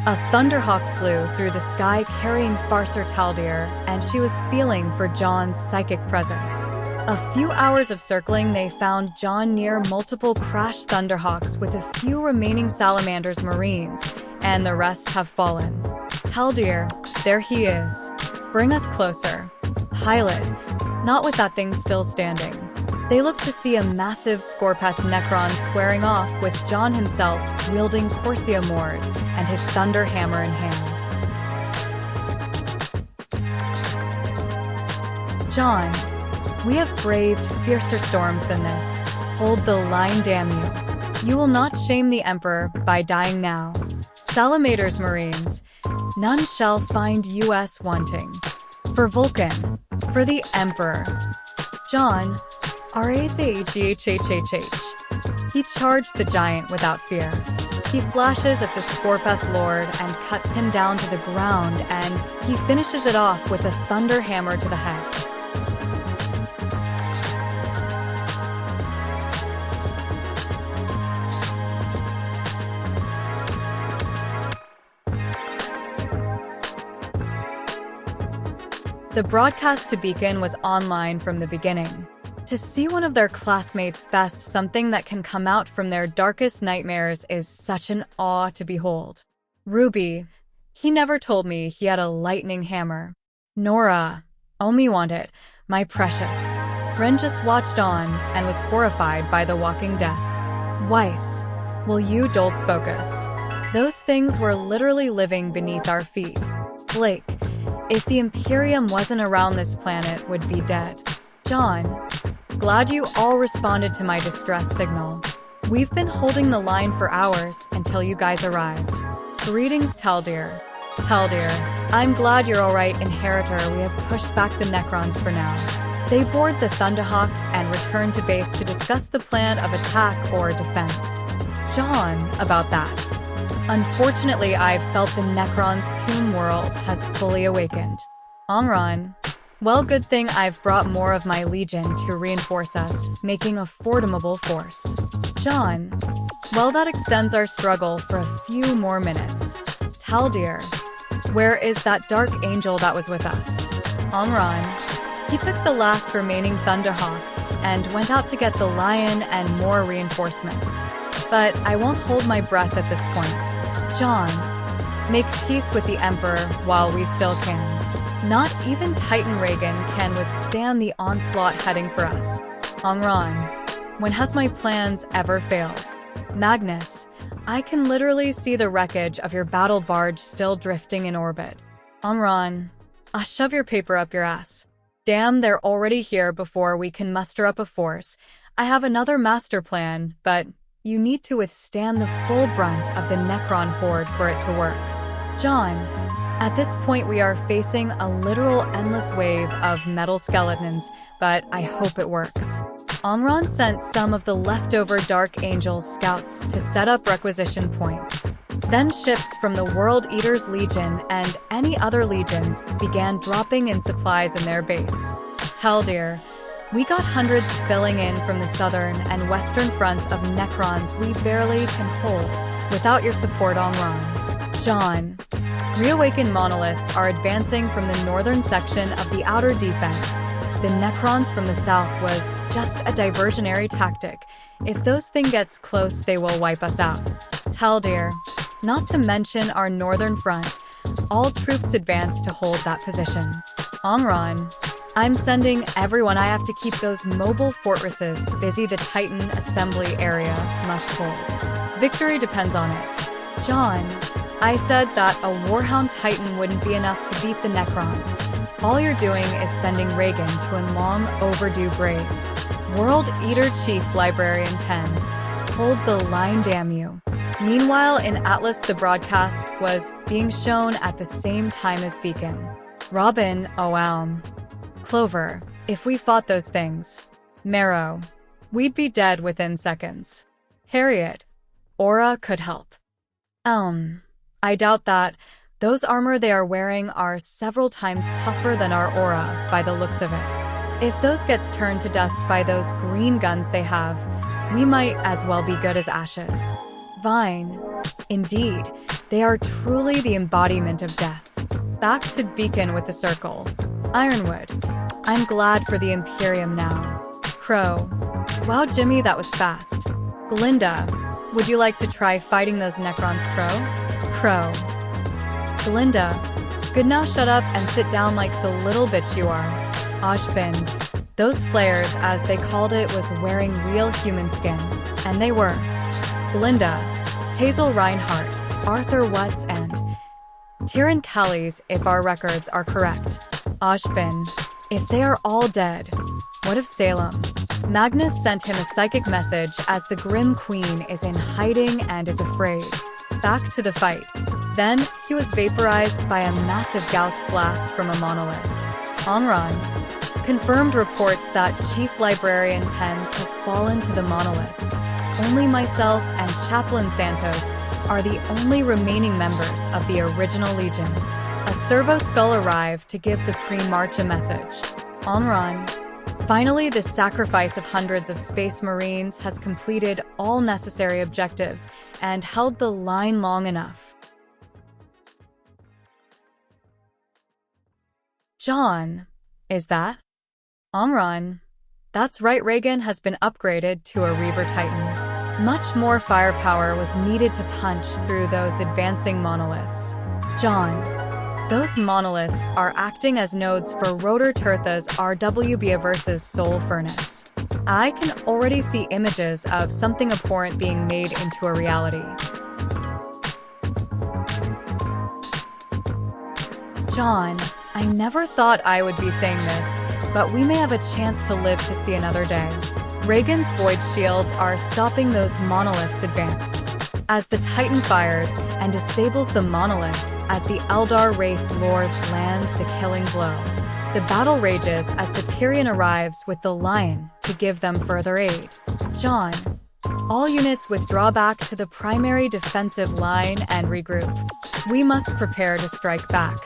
A thunderhawk flew through the sky carrying Farser Taldir, and she was feeling for Jaune's psychic presence. A few hours of circling, they found Jaune near multiple crashed thunderhawks with a few remaining Salamander's marines, and the rest have fallen. Taldir, there he is. Bring us closer. Pilot, not with that thing still standing. They look to see a massive Scorpeth Necron squaring off with Jaune himself wielding Corsia Moors and his thunder hammer in hand. Jaune, we have braved fiercer storms than this. Hold the line, damn you. You will not shame the Emperor by dying now. Salamander's Marines, none shall find us wanting. For Vulcan, for the Emperor. Jaune, RAZAGHHHH. He charged the giant without fear. He slashes at the Scorpeth Lord and cuts him down to the ground, and he finishes it off with a thunder hammer to the head. The broadcast to Beacon was online from the beginning. To see one of their classmates best something that can come out from their darkest nightmares is such an awe to behold. Ruby, he never told me he had a lightning hammer. Nora, oh me want it, my precious. Ren just watched on and was horrified by the walking death. Weiss, will you dolts focus? Those things were literally living beneath our feet. Blake, if the Imperium wasn't around, this planet would be dead. Jaune, glad you all responded to my distress signal. We've been holding the line for hours until you guys arrived. Greetings, Taldir. Taldir, I'm glad you're alright, Inheritor. We have pushed back the Necrons for now. They board the Thunderhawks and return to base to discuss the plan of attack or defense. Jaune, about that. Unfortunately, I've felt the Necron's tomb world has fully awakened. Angron, well, good thing I've brought more of my legion to reinforce us, making a formidable force. Jaune, well, that extends our struggle for a few more minutes. Taldir, where is that dark angel that was with us? Angron, he took the last remaining Thunderhawk and went out to get the lion and more reinforcements. But I won't hold my breath at this point. Jaune, make peace with the Emperor while we still can. Not even Titan Reagan can withstand the onslaught heading for us. Angron, when has my plans ever failed? Magnus, I can literally see the wreckage of your battle barge still drifting in orbit. Angron, shove your paper up your ass. Damn, they're already here before we can muster up a force. I have another master plan, but you need to withstand the full brunt of the Necron horde for it to work. Jaune, at this point we are facing a literal endless wave of metal skeletons, but I hope it works. Angron sent some of the leftover Dark Angel scouts to set up requisition points. Then ships from the World Eater's Legion and any other legions began dropping in supplies in their base. Taldir, we got hundreds spilling in from the southern and western fronts of Necrons we barely can hold without your support, Angron. Jaune, reawakened monoliths are advancing from the northern section of the outer defense. The Necrons from the south was just a diversionary tactic. If those thing gets close, they will wipe us out. Taldir, not to mention our northern front, all troops advance to hold that position. Angron, I'm sending everyone. I have to keep those mobile fortresses busy. The Titan assembly area must hold. Victory depends on it. Jaune, I said that a Warhound Titan wouldn't be enough to beat the Necrons. All you're doing is sending Reagan to a long overdue grave. World Eater Chief Librarian Pens, hold the line, damn you. Meanwhile, in Atlas, the broadcast was being shown at the same time as Beacon. Robin, Clover, if we fought those things. Marrow, we'd be dead within seconds. Harriet, Aura could help. I doubt that. Those armor they are wearing are several times tougher than our Aura, by the looks of it. If those gets turned to dust by those green guns they have, we might as well be good as ashes. Vine, indeed, They are truly the embodiment of death. Back to Beacon with the circle. Ironwood. I'm glad for the Imperium now. Crow. Wow, Jimmy, that was fast. Glinda. Would you like to try fighting those Necrons, Crow? Crow. Glinda. Good, now shut up and sit down like the little bitch you are. Ashbin. Those flares, as they called it, was wearing real human skin. And they were. Glinda. Hazel Reinhardt. Arthur Watts and Tyrion Callies, if our records are correct. Ashbin. If they are all dead. What of Salem? Magnus sent him a psychic message as the Grim Queen is in hiding and is afraid. Back to the fight. Then, he was vaporized by a massive Gauss blast from a monolith. Omron. Confirmed reports that Chief Librarian Pens has fallen to the monoliths. Only myself and Chaplain Santos are the only remaining members of the original Legion. A servo skull arrived to give the pre-march a message. Omron. Finally, the sacrifice of hundreds of Space Marines has completed all necessary objectives and held the line long enough. John. Is that? Omron. That's right, Reagan has been upgraded to a Reaver Titan. Much more firepower was needed to punch through those advancing monoliths. John. Those monoliths are acting as nodes for Rotor Turtha's RWBA Soul Furnace. I can already see images of something abhorrent being made into a reality. John, I never thought I would be saying this, but we may have a chance to live to see another day. Reagan's void shields are stopping those monoliths' advance. As the Titan fires and disables the monoliths as the Eldar Wraith Lords land the killing blow. The battle rages as the Tyrion arrives with the Lion to give them further aid. John. All units withdraw back to the primary defensive line and regroup. We must prepare to strike back.